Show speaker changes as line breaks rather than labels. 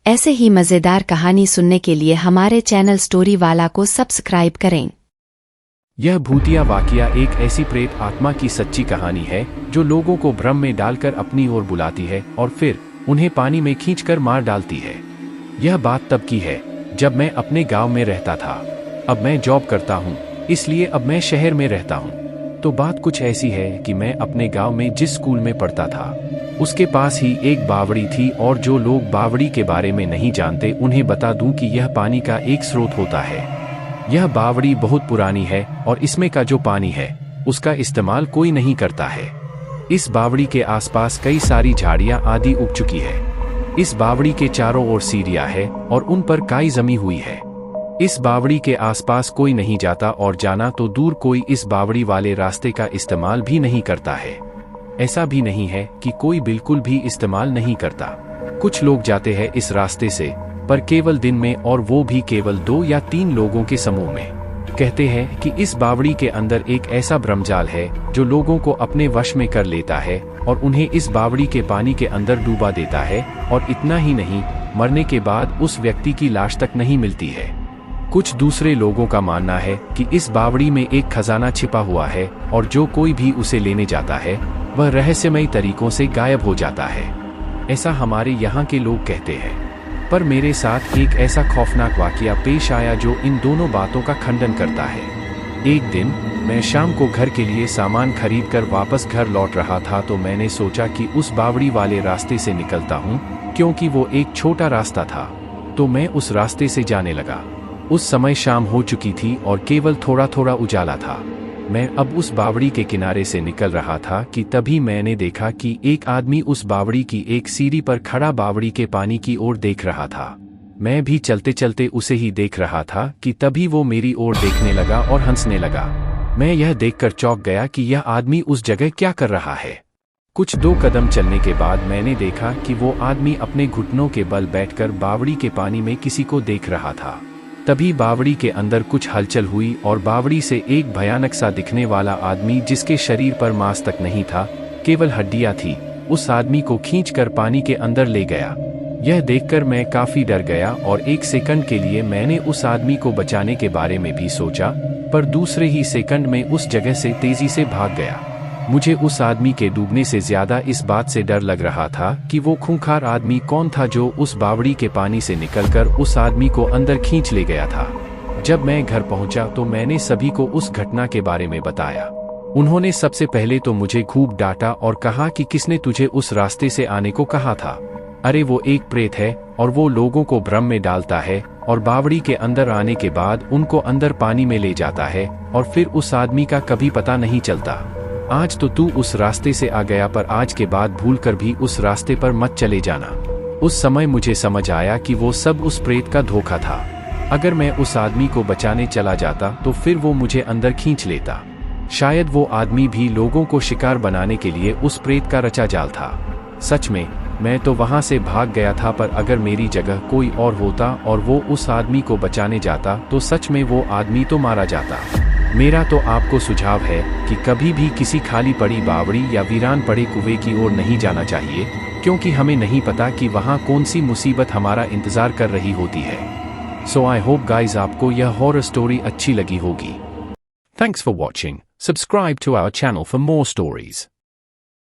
ऐसे ही मज़ेदार कहानी सुनने के लिए हमारे चैनल स्टोरी वाला को सब्सक्राइब करें।
यह भूतिया वाकया एक ऐसी प्रेत आत्मा की सच्ची कहानी है जो लोगों को भ्रम में डालकर अपनी ओर बुलाती है और फिर उन्हें पानी में खींचकर मार डालती है। यह बात तब की है जब मैं अपने गांव में रहता था। अब मैं जॉब करता हूँ, इसलिए अब मैं शहर में रहता हूँ। तो बात कुछ ऐसी है कि मैं अपने गांव में जिस स्कूल में पढ़ता था उसके पास ही एक बावड़ी थी, और जो लोग बावड़ी के बारे में नहीं जानते उन्हें बता दूं कि यह पानी का एक स्रोत होता है। यह बावड़ी बहुत पुरानी है और इसमें का जो पानी है उसका इस्तेमाल कोई नहीं करता है। इस बावड़ी के आसपास कई सारी झाड़ियां आदि उग चुकी है। इस बावड़ी के चारों ओर सीढ़ियां है और उन पर काई जमी हुई है। इस बावड़ी के आसपास कोई नहीं जाता और जाना तो दूर कोई इस बावड़ी वाले रास्ते का इस्तेमाल भी नहीं करता है। ऐसा भी नहीं है कि कोई बिल्कुल भी इस्तेमाल नहीं करता। कुछ लोग जाते हैं इस रास्ते से, पर केवल दिन में, और वो भी केवल 2 या 3 लोगों के समूह में। कहते हैं कि इस बावड़ी के अंदर एक ऐसा ब्रह्मजाल है जो लोगों को अपने वश में कर लेता है और उन्हें इस बावड़ी के पानी के अंदर डूबा देता है, और इतना ही नहीं, मरने के बाद उस व्यक्ति की लाश तक नहीं मिलती है। कुछ दूसरे लोगों का मानना है कि इस बावड़ी में एक खजाना छिपा हुआ है और जो कोई भी उसे लेने जाता है वह रहस्यमयी तरीकों से गायब हो जाता है। ऐसा हमारे यहाँ के लोग कहते हैं। पर मेरे साथ एक ऐसा खौफनाक वाकया पेश आया जो इन दोनों बातों का खंडन करता है। एक दिन मैं शाम को घर के लिए सामान खरीदकर वापस घर लौट रहा था, तो मैंने सोचा कि उस बावड़ी वाले रास्ते से निकलता हूँ, क्योंकि वो एक छोटा रास्ता था। तो मैं उस रास्ते से जाने लगा। उस समय शाम हो चुकी थी और केवल थोड़ा थोड़ा उजाला था। मैं अब उस बावड़ी के किनारे से निकल रहा था कि तभी मैंने देखा कि एक आदमी उस बावड़ी की एक सीढ़ी पर खड़ा बावड़ी के पानी की ओर देख रहा था। मैं भी चलते चलते उसे ही देख रहा था कि तभी वो मेरी ओर देखने लगा और हंसने लगा। मैं यह देखकर चौंक गया कि यह आदमी उस जगह क्या कर रहा है। कुछ 2 कदम चलने के बाद मैंने देखा कि वो आदमी अपने घुटनों के बल बैठकर बावड़ी के पानी में किसी को देख रहा था। तभी बावड़ी के अंदर कुछ हलचल हुई और बावड़ी से एक भयानक सा दिखने वाला आदमी, जिसके शरीर पर मांस तक नहीं था, केवल हड्डियां थी, उस आदमी को खींचकर पानी के अंदर ले गया। यह देखकर मैं काफी डर गया और 1 सेकंड के लिए मैंने उस आदमी को बचाने के बारे में भी सोचा, पर दूसरे ही सेकंड में उस जगह से तेजी से भाग गया। मुझे उस आदमी के डूबने से ज्यादा इस बात से डर लग रहा था कि वो खूंखार आदमी कौन था जो उस बावड़ी के पानी से निकलकर उस आदमी को अंदर खींच ले गया था। जब मैं घर पहुंचा तो मैंने सभी को उस घटना के बारे में बताया। उन्होंने सबसे पहले तो मुझे खूब डांटा और कहा कि किसने तुझे उस रास्ते से आने को कहा था। अरे वो एक प्रेत है और वो लोगों को भ्रम में डालता है और बावड़ी के अंदर आने के बाद उनको अंदर पानी में ले जाता है और फिर उस आदमी का कभी पता नहीं चलता। आज तो तू उस रास्ते से आ गया, पर आज के बाद भूलकर भी उस रास्ते पर मत चले जाना। उस समय मुझे समझ आया कि वो सब उस प्रेत का धोखा था। अगर मैं उस आदमी को बचाने चला जाता तो फिर वो मुझे अंदर खींच लेता। शायद वो आदमी भी लोगों को शिकार बनाने के लिए उस प्रेत का रचा जाल था। सच में मैं तो वहां से भाग गया था, पर अगर मेरी जगह कोई और होता और वो उस आदमी को बचाने जाता तो सच में वो आदमी तो मारा जाता। मेरा तो आपको सुझाव है कि कभी भी किसी खाली पड़ी बावड़ी या वीरान पड़े कुएं की ओर नहीं जाना चाहिए, क्योंकि हमें नहीं पता कि वहां कौन सी मुसीबत हमारा इंतजार कर रही होती है। सो आई होप गाइज आपको यह हॉरर स्टोरी अच्छी लगी होगी। Thanks for watching. Subscribe to our channel for more stories.